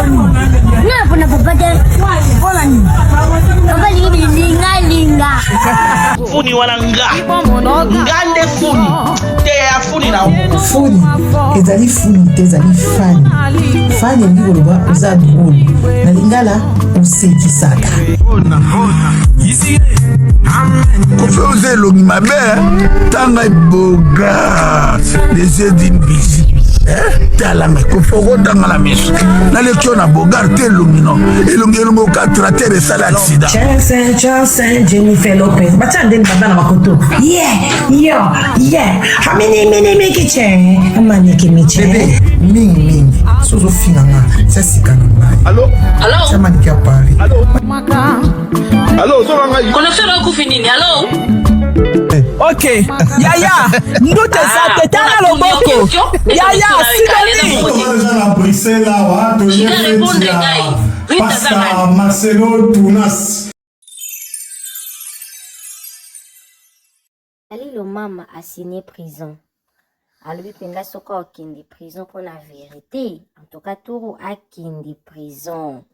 Na puna papa de. Wala ni. Papa linga. Funi wala nga. Ngande funi. Te ya funi na uko. Funi. Ezali funi te ezali fani. Fani ndi koloba oza drôle. Na lingala osekisaka. Kofe elongi mabe tanga boga les yeux d'une bizi talanga kofoko tanga la miso naleki na bogar te elongi no elongi ka trater esala accident Johnson Jennifer Lopez batia ndeni baba na makoto hamini kiche amaniki miche bebe mingi sozo finanga sasika na ngai allo chamaniki ya Paris allo zolanga Konafera kufinini allo. Ok, Yaya, nous te sate tala loboko. Yaya, sidoni. Pastor Marcelo Tunas. Alilo mama a signé prison. Alobi penga soka okindi prison pour la vérité. En tout cas, Tourou a kindi prison.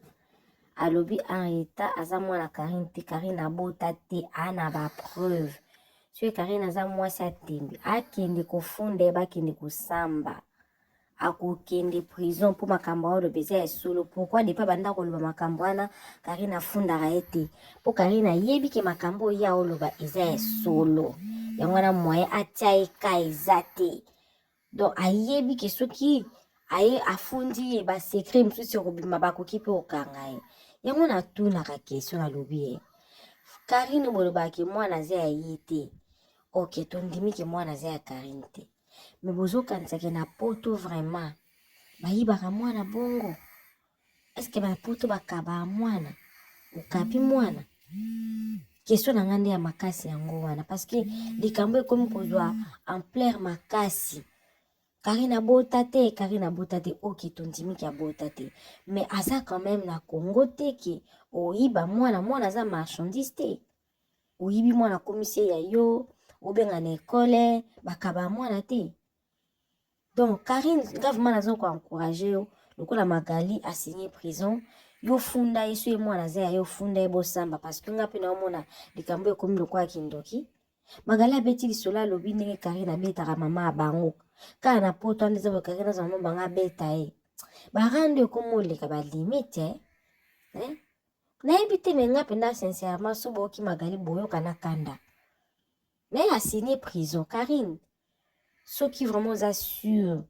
Alobi en état azamwa na Karine abota te ana ba preuve. Sio Karine azamwa sa tembi. Akindi kofunde ba kindi kusamba. Akokende prison pour makambo oyo beza ya solo. Pourquoi depuis banda koloba makambo wana Karine afunda raete. Po Karine yebi ke makambo ya oloba eza ya solo. Yango na moyen atia eka ezate. Donc ayebi ke soki aye afundi ba secret msusi kobima bakoki pe okanga ye. Yango na tuna ka question na lobi. Karine boloba ke mwana ze ayite. OK, tondimi ke mwana ze ya Karine te. Mais bozo kansake na poto vraiment. Bayibaka mwana bongo. Est-ce que ba poto bakaba mwana? Ukapi mwana? Question na ngande ya makasi yango wana parce que likambo ekomi kozwa ampleur makasi. Karine abota te, OK, tondimi ki abota te. Mais aza quand même na Congo te ki oyiba mwana za marchandise te. Oyibi mwana komisie ya yo, obenga na école, bakaba mwana te. Donc Karine gravement nazo ko encourager yo, lokola Magali a signé prison, yo funda yesu e mwana za yo funda e bosamba parce que ngapi na omona likambo ekomi lokwa kindoki. Magali abeti lisola lobi ndenge Karine abetaka mama abango. Kana na poto andeza bakaki na zama banga beta e. Barande komoleka ba limite na ebite menga penda sincèrement sobo ki Magali boyo kana kanda. Mais a signé prison Karine. Ceux qui vraiment assurent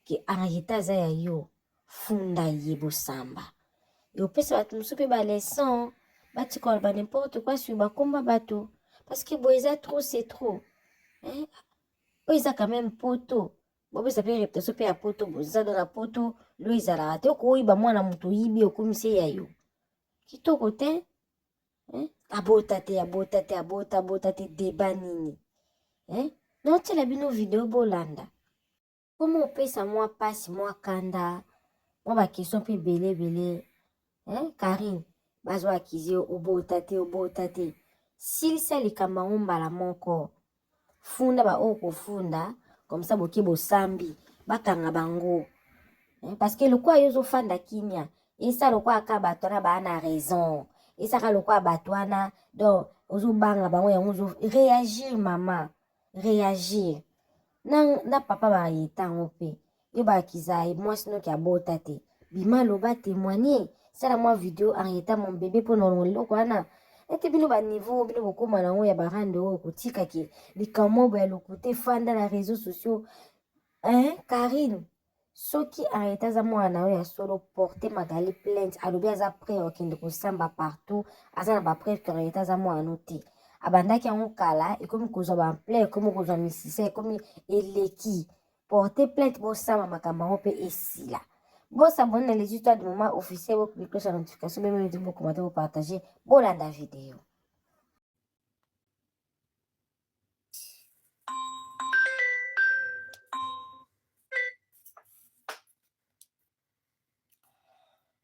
que arrêta za ya yo funda yebo samba. Yo pesa batu musupe ba leçon bati ko ba n'importe quoi sur ba komba bato parce que boyeza trop c'est trop. Oiza quand même poto. Bobe ça peut repte sope ya poto boza dans la poto lo izala te ko iba mwana mutu yibi okumisi ya yo. Kitoko te abota te débat nini. Non tu la bino vidéo bolanda. Comment opesa moi passe moi kanda. Moi ba question pe belé. Karine bazo akizi obota te. S'il sali kama mbala moko. Funda ba oko funda comme ça boki bosambi bakanga bango parce que le quoi yozo fanda kimia et ça le quoi akabatona ba na raison et ça le quoi batwana donc ozo banga bango ya ozo réagir maman réagir na papa ba yitango pe yo ba kizaï moi sinon ki abota te bima lo ba témoigner ça la moi vidéo en état mon bébé pour non lo quoi na. Ete bino ba niveau bino bokoma na ngo ya barande o kotika ki likambo ba lokote fanda na réseaux sociaux Karine soki arrêta za mwana ya solo porter Magali plainte alobi aza prêt okende kosamba partout aza na ba preuve que arrêta za mwana te abandaki yango kala ekomi kozwa ba ampleur ekomi kozwa misisa ekomi eleki porter plainte bosamba makambo ngo pe esila. Bon, s'abonner à les histoires du moment officiel, vous cliquez sur la notification, même si vous commentez, vous partagez. Bon, la vidéo.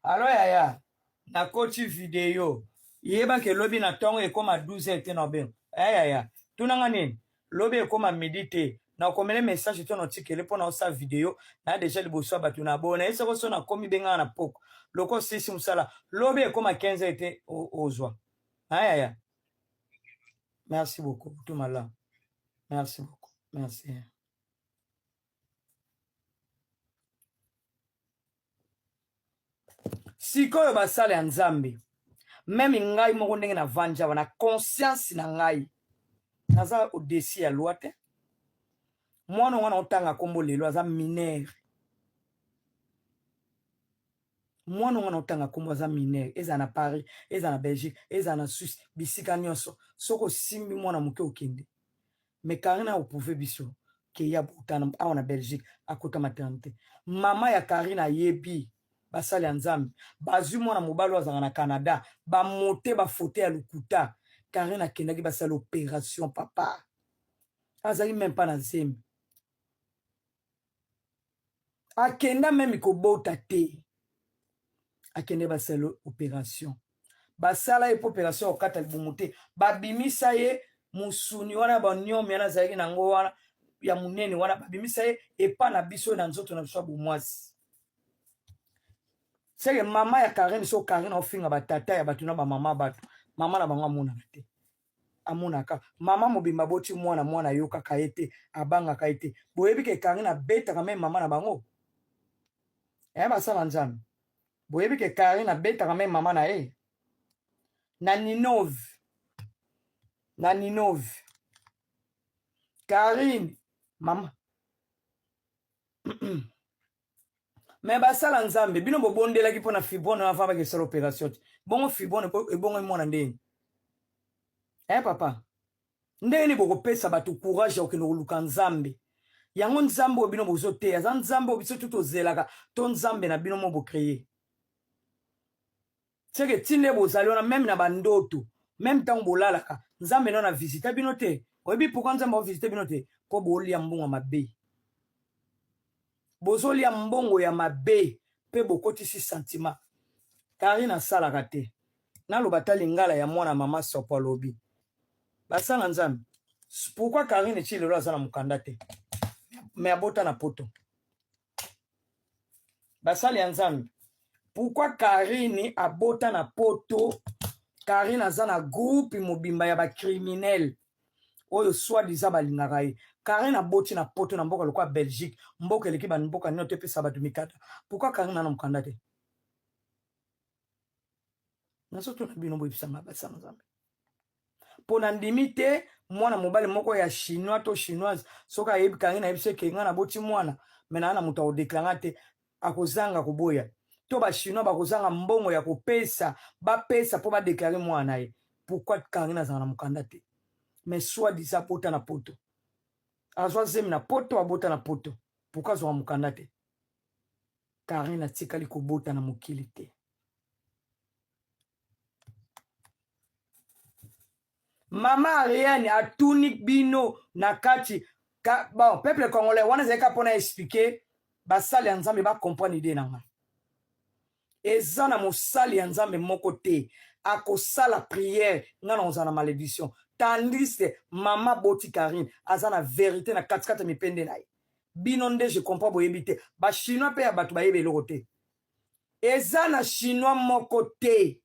Alors Yaya, na coach vidéo. Yeba ke lobi na tongo e koma 12 te no ben. Yaya, tunanga nini? Lobi e koma méditer. na komele message to notikele pona osa video na déjà liboso batu na bona ese ko sona komi benga na poko loko sisi musala lobe ekoma 15 ete ozwa aya merci beaucoup tout malin merci beaucoup merci sikoyo basala ya nzambe même ngai moko ndenge na vanja wana conscience na ngai naza au-dessus ya loi te mwana wana otanga kombo lelo aza mineur mwana wana otanga kombo aza mineur eza na Paris eza na Belgique eza na Suisse bisika nyonso soko simbi mwana moke okende mais Karina opouve biso ke ya butana awa na Belgique akota maternité mama ya Karina yebi basali ya nzambe bazwi mwana mobali azanga na Canada ba monter ba photo ya lukuta Karina kendaki basala opération papa azali même pas na zemi akenda même kobota te akende basala opération basala epo opération okata libumu te babimisa ye musuni wana banyomi ana zalaki nango wana ya munene wana babimisa ye epa na biso na nzoto na biso bomwasi seke mama ya Karine so Karine ofinga batata ya batu na ba mama batu mama na bango amona te amonaka mama mobimba boti mwana yoka kaete abanga kaete boyebi ke Karine abeta quand même mama na bango basala nzambe boyebi ke Karine abeta quand même mama na ye na Ninove Karine mama mais basala nzambe bino bobondelaki mpona fibone avant bakesala opération bongo fibone ebongo mwana ndeni papa ndeni bokopesa bato courage ya okende koluka nzambe yango nzambe obino bozoteya aza nzambe obiso tu tozelaka to nzambe na bino mo bocreye seke tinde bozali wana meme na bandoto meme ntango bolalaka nzambe no na visite bino te oyebi pourquoi nzambe ovisite bino te mpo bolia mbongo mabe bozolia mbongo ya mabe pe bokotisi sentiment Karine asalaka te naloba ta lingala ya mwana mama sopo alobi basala nzambe pourquoi Karine ti lelo aza na mokanda te me abota na poto basali ya nzambe pourquoi Karine abota na poto Karine aza na groupe mobimba ya bacriminel oyo soi-disant balingaka ye Karine aboti na poto na mboka lokwa Belgique mboka eleki bamboka nino te pesa bato mikata pourquoi Karine ana mokanda te nasoto na bino boyebisanga basala nzambe mpo na ndimi te mwana mobali moko ya chinois to chinoise soki ayebi Karine ayebi se kenga na boti mwana me naa na moto akodeklanga te akozanga koboya to bachinois bakozanga mbongo ya kopesa bapesa mpo badeklare mwana na ye pourquoi Karine azanga na mokanda te mais soi-disant abota na poto azwa zemi na poto abota na poto pourquoi azwaka mokanda te Karine atikali kobota na mokili te mama Ariane atuni bino na kati bon peuple congolais wana zeka pona expliquer basali ya nzambe ba comprendre idée nanga eza na mosali ya nzambe moko te akosala prière ngana ozana malédiction tandis que mama boti Karine aza na vérité na katikata mipende na ye bino nde je comprends boyebi te ba chinois pe ya bato bayebe eloko te eza na chinois moko te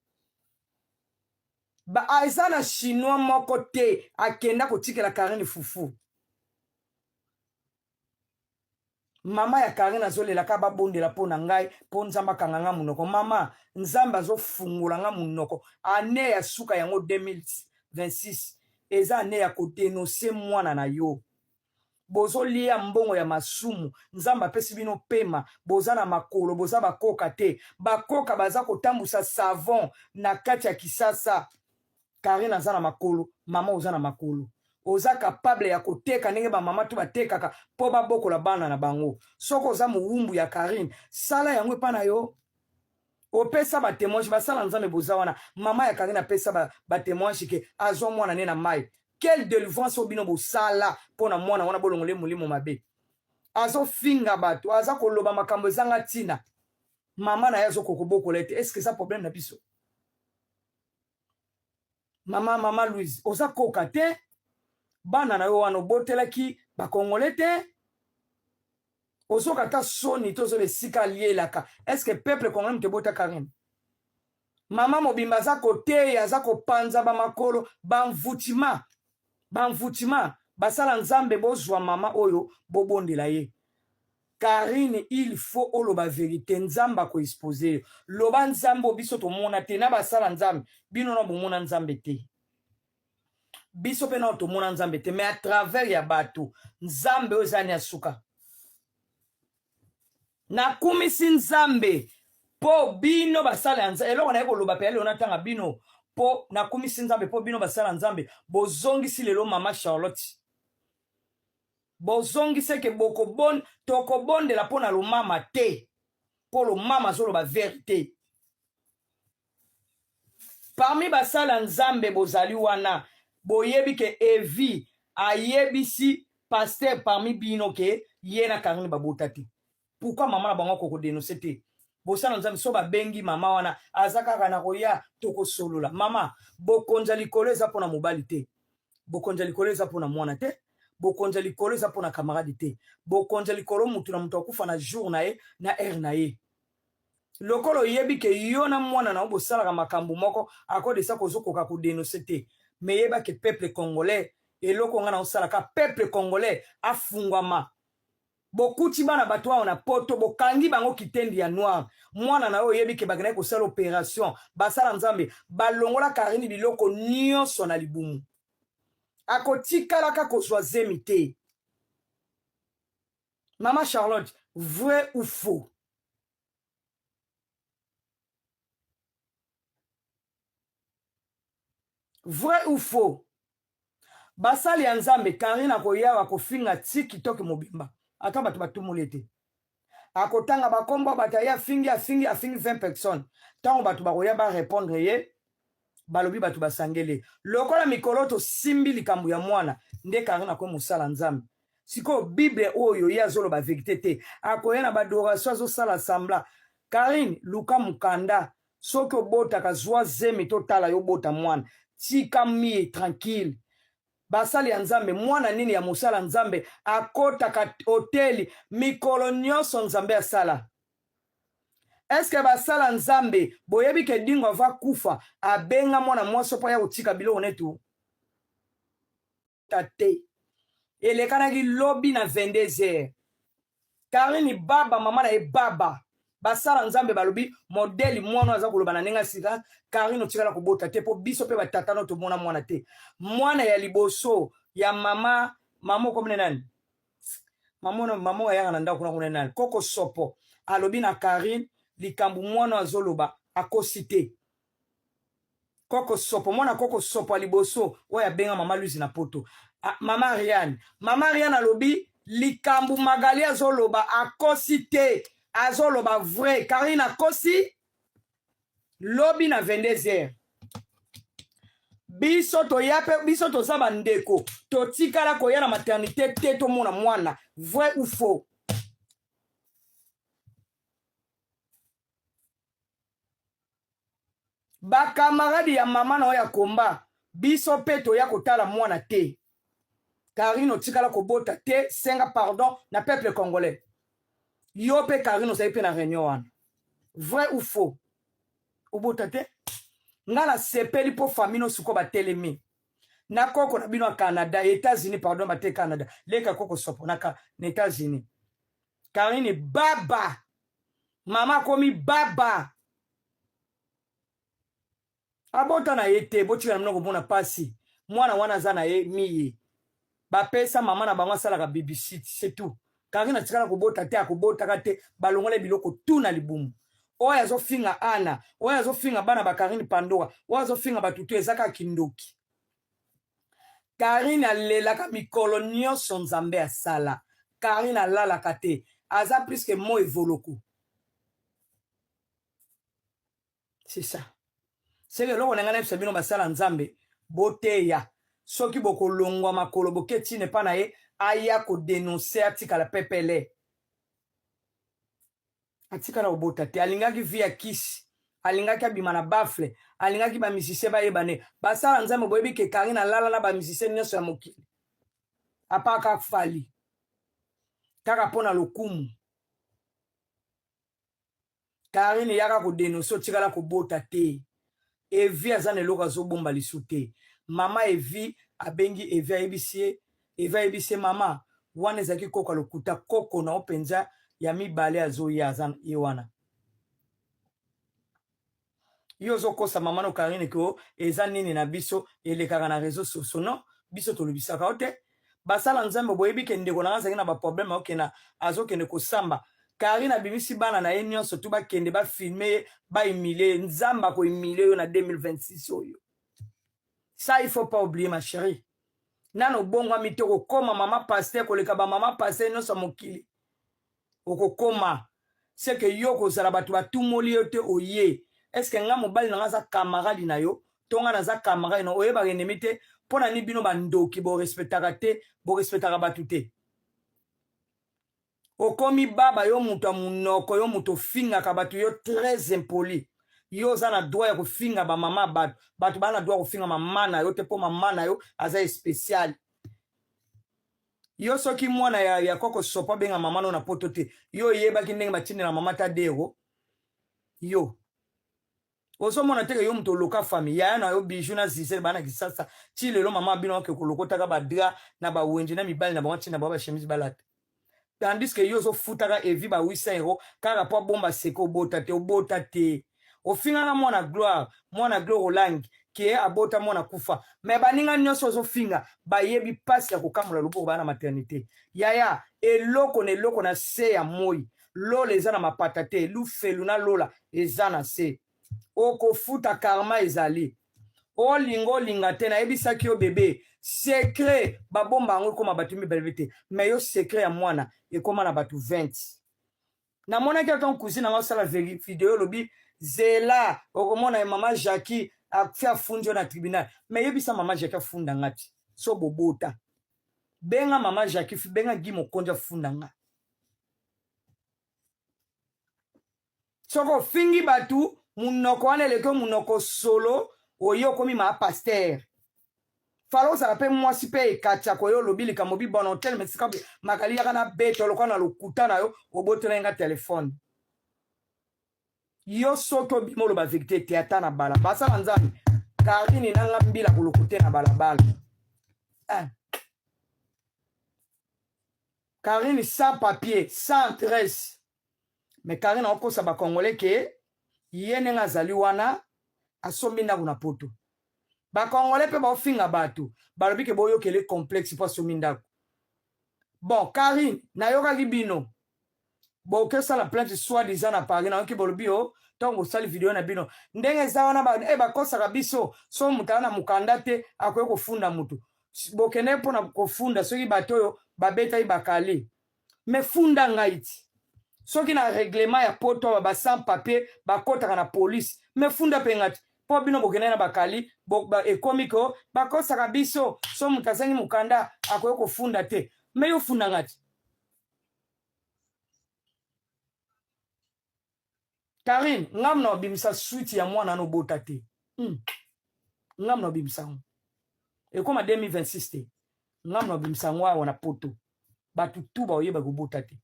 eza na chinois moko te akenda kotikela Karine fufu mama ya Karine azolelaka babondela mpo na ngai mpo nzambe akanga nga munoko mama nzambe azofungola nga munoko ane ya suka yango 2026 eza ane ya kodenonse mwana na yo bozolia mbongo ya masumu nzambe apesi bino pema boza na makolo boza bakoka te bakoka baza kotambusa savon na kati ya kisasa Karine aza na makolo mama oza na makolo oza capable ya koteka ndenge bamama to batekaka mpo babokola bana na bango soko oza mowumbu ya Karine sala yango epa na yo opesa batémoignage basala nzambe boza wana mama ya Karine apesa batémoignage ke azwa mwana ne na mai quelle délivrance obino bosala mpo na mwana wana bolongole molimo mabe azofinga bato aza koloba makambo ezanga ntina mama na ye azokokobokola ete est-ce que eza problème na biso mama Louise oza koka te bana na yo wana obotelaki bakongole te ozokata soni tozo besika alielaka. Est-ce que peuple congolais te bota Karine? Mama mobimba aza koteya aza kopanza bamakolo bamvutima basala nzambe bozwa mama oyo bobondela ye. Karine, il faut oloba vérité nzamba ko exposer loba nzambo biso to mona te na basala nzambe bino na bomona nzambe te biso pe na to mona nzambe te mais à travers ya bato nzambe ozani asuka na kumisi nzambe po bino basala nzambe eloko na ekoloba pe leona tanga bino po na kumisi nzambe po bino basala nzambe bozongisi lelo mama Charlotte bozongise ke bokobon tokobondela pona lo mama te po lo mama zolo ba vérité parmi basala nzambe bozali wana boyebi ke Evi ayebisi pasteur parmi bino ke yena Karine babota te. Pourquoi maman na bango koko dénoncer te? Bosala nzambe so ba bengi mama wana azaka kana koya toko solola mama bokonza likolo eza pona mobali te bokonza likolo eza pona mwana te bokonza likolo eza pona camarade te bokonza likolo mutu na mutu akufa na jour na ye na heure na ye lokolo yebi ke yo na mwana na obosalaka makambo moko akodesa kozokoka kodénoncer te mais yeba ke peuple congolais eloko nga na osalaka peuple congolais afungwama bokuti bana bato wana na poto bokangi bango kitendi ya noir mwana na oyo yebi ke bagana kosala opération basala nzambe balongola Karine biloko nyonso na libumu akotikalaka kozwa zemi te. Mama Charlotte, vrai ou faux? Vrai ou faux? Basali ya nzambe Karine akoyawa kofinga tiki toke mobimba ata bato batumuli te akotanga bakombo bataya afingi 20 personnes tango bato bakoya ba répondre ye balobi bato basangele lokola mikoloto simbi likambo ya mwana nde Karine ko musala nzambe siko bible oyo ya zolo ba vérité te akoya na badoration azosala sambla Karine luka mukanda soki obotaka zwa zemi totala yo bota mwana tika mie tranquille basali ya nzambe mwana nini ya musala nzambe akotaka hoteli mikolo nyonso nzambe asala. Est-ce que basala nzambe boyebi ke dingo va kufa abenga mwana mwaso po ya utika bilo netu tate elekanaki lobi na 22h Karine baba mama na baba basala nzambe balobi modeli mwana aza koloba na nenga sika Karine otikala kobota te po biso pe batata no to mona mwana te mwana ya liboso ya mama komene nani mama ya na ndako kuna nani koko sopo alobi na Karine likambu mwana azoloba akosite koko sopo mwana koko sopo aliboso oya benga mama Luzi na poto mama Ariane alobi likambu magali azoloba akosite azoloba vrai Karine akosi lobi na 22h biso toza bandeko totikala koya na maternité te tomona mwana vrai ou faux? Bakamaradi ya mama na oya komba biso pe toya kotala mwana te Karine otikala kobota te senga pardon na peuple congolais yo pe Karine ozali pe na réunion wana vrai ou faux? Obota te nga na sepeli po famille no suko batelemi na koko na bino Canada États-Unis pardon bate Canada leka koko sopo na États-Unis Karine baba mama komi baba abota na yete botika mnoko mona pasi mwana wana za na ye miye bapesa mama na bango salaka BBC c'est tout Karine atikala kobota te akobota te balongole biloko tu na libumu oya azofinga ana oya azofinga bana ba Karine Pandora oya azofinga batutu ezaka kindoki Karine alelaka mikolo nyonso nzambe asala Karine alalaka te aza plus que mo evoloko c'est ça c'est que loko nangana bisa bino basala nzambe boteya soki bokolongwa makolo boketi ne pa na ye aya ko dénoncer atika la pepele atikala obota te alingaki via kisi alingaki abima na bafle alingaki ba musicien ba yebane basala nzambe boyebi ke Karine alala na ba musicien nyonso ya mokili apaka fali kaka pona lokumu Karine yaka ko denoso tikala ko bota te Evi azane eloko azobomba lisu te mama Evi abengi Evi ayebisie mama wana ezaki koko lokuta koko na openza ya mibale azoya azan ye wana yo zokosa mama no Karine ko eza nini na biso elekaka na réseaux sociaux non biso tolobisaka ote basala nzambe boyebi ke ndeko na ngazaki na ba problème okena azokende kosamba Karine abimisi bana na ye nyonso tu bakende ba filmer ba humilier nzamba ko humilier yo na 2026 oyo ça il faut pas oublier ma chérie nano bongo mitoko koma mama pasteur koleka ba mama pasteur nyonso mokili okokoma c'est que yo kozala batu batumoli yo te oye est-ce que nga mobali na ngaza camarade na yo tonga na za camarade no oye ba ennemi te pona ni bino bandoki bo respectaka te bo respectaka batu te okomi baba yo mutu munoko yo mutu finga ka batu yo très impoli yo za na droit ya kofinga ba mama batu bana droit kofinga mama na yo te po mama na yo aza spécial yo soki mwana ya koko sopa benga mama no na poto te yo yebaki ndenge batindela mama ta dero yo oso mona teke yo mutu loka famille ya na yo bijou na zise bana kisasa ti lelo mama bino ke kolokota ka badra na ba wenje na mibali na ba tina ba chemise balate tandis que yo zo futaka Evi ba 800 € kaka po bomba seko obota te ofinga na mwana gloire olangi ke abota mwana kufa me baninga nyonso zo finga ba yebi passe ya kokamula loboko bana maternité yaya eloko na se ya moi lola eza na mapata te lufelu na lola eza na se okofuta karma ezali olinga te na yebisaki yo bebe secret babomba yango ekoma batu mibale te me yo secret ya mwana ekoma na batu 20 namonaki ata cousine nanga osala video lobi zela okomona mama Jackie afi afundi yo na tribunal me yebisa mama Jackie afunda nga ti so bobota benga mama Jackie benga Guy Mokonzi afunda nga soko fingi batu munoko wana eleke munoko solo oyo komi ma pasteur falo za pe mwasi pe ekacha ko yo lobili ka mobi bon hotel mesika makali yaka na beto lokwa na lokuta na yo obotela nga telefone yo soto bimolo ba vérité théâtre na bala basa nzambe Karine nanga mbila kolokute na balabala Karine sans papier sans adresse mais Karine okosa ba congolais ke yene nga zali wana asombi ndako na poto bakongole pe baofinga bato balobi ke boyokele complexe po asombi ndako bon Karine nayokaki bino bokesala plainte soi-disant na Paris nayoki bolobi o ntongo osali video na bino ndenge eza wana bakosaka biso so mutu ana mukanda te akoki kofunda mutu bokende mpona kofunda soki bato oyo babetaki bakale me funda ngai ti soki na règlement ya poto ba sans papier bakotaka na police me funda pe ngati po bino bokende na bakali ekomi ko bakosaka biso so mutu azangi mukanda akoki kofunda te me yo funda ngati Karine ngam na obimisa suite ya mwana no bota te ngam na obimisa ngo ekoma 2026 te ngam na obimisa ngo wana poto batu tu ba oyeba ko bota te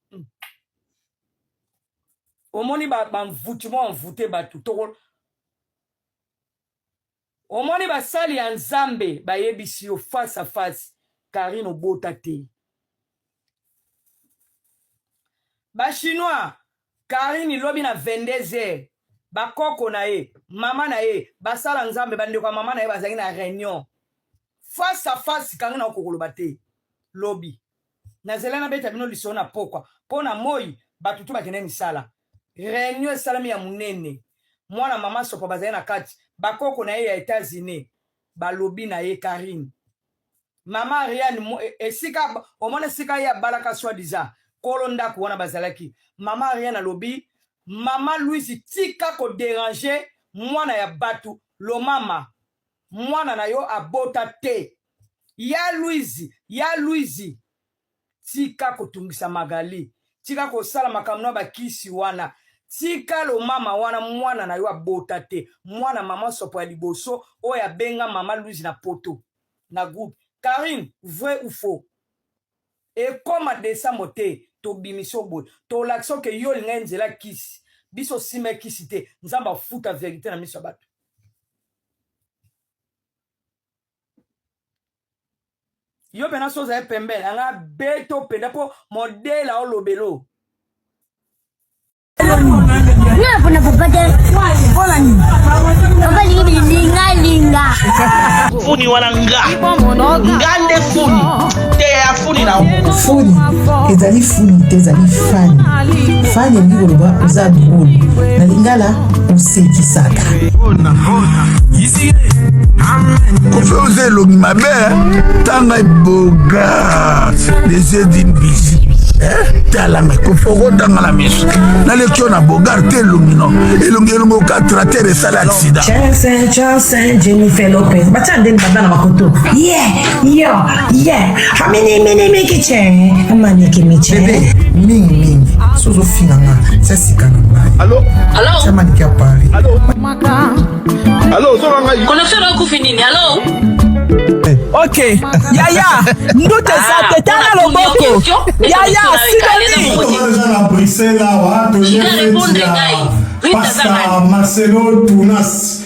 omoni ba mvutement envoûté batu to omoni ba sali ya nzambe ba yebisi yo face à face Karine obota te ba chinois Karine lobi na 22h bakoko na ye mama na ye basala nzambe bandeko mama na ye bazangi na réunion face à face Karine okokoloba te lobi na zelana beta bino liso na pokwa pona moi batutu bakene misala réunion salami ya munene mwana mama sopo bazangi na kati bakoko na ye ya États-Unis balobi na ye Karine mama Ariane esika omona sika ya balaka soi-disant kolonda kuona bazalaki mama Ariane alobi mama Louise tika ko déranger mwana ya batu lo mama mwana na yo abota te ya Louise tika ko tungisa magali tika ko sala makamno bakisi wana tika lo mama wana mwana na yo abota te mwana mama sopo ya liboso oya benga mama Louise na poto na groupe Karine vrai ou faux Et comme à décembre, to bimiso boy, to l'action que yo lingenze la kisi, biso sime kisi te, nzamba futa vérité na miso bato. Yo pena soza e pembe, anga beto penda po modèle au lobelo. Funi walanga. Ngande funi. Te ya funi na o. Funi ezali funi te ezali fani. Fani elingi koloba oza drôle. Na lingala osekisaka. Kofe oza elongi mabe tanga eboga les yeux d'une bizi talanga kofe okotanga na miso naleki yo na bogar te elongi no elongi okatrater esala accident Chance Jennifer Lopez batia ndeni banda na makoto aminimiki che amaniki miche bebe mingi sozofinga nga sasika na ngai Allô? chamaniki ya Paris Allô, zoranga. Connexion au Koufinini, allô? Ok, Yaya, nous te savons, t'as la loboko. Yaya, Pastor Marcelo Tunas.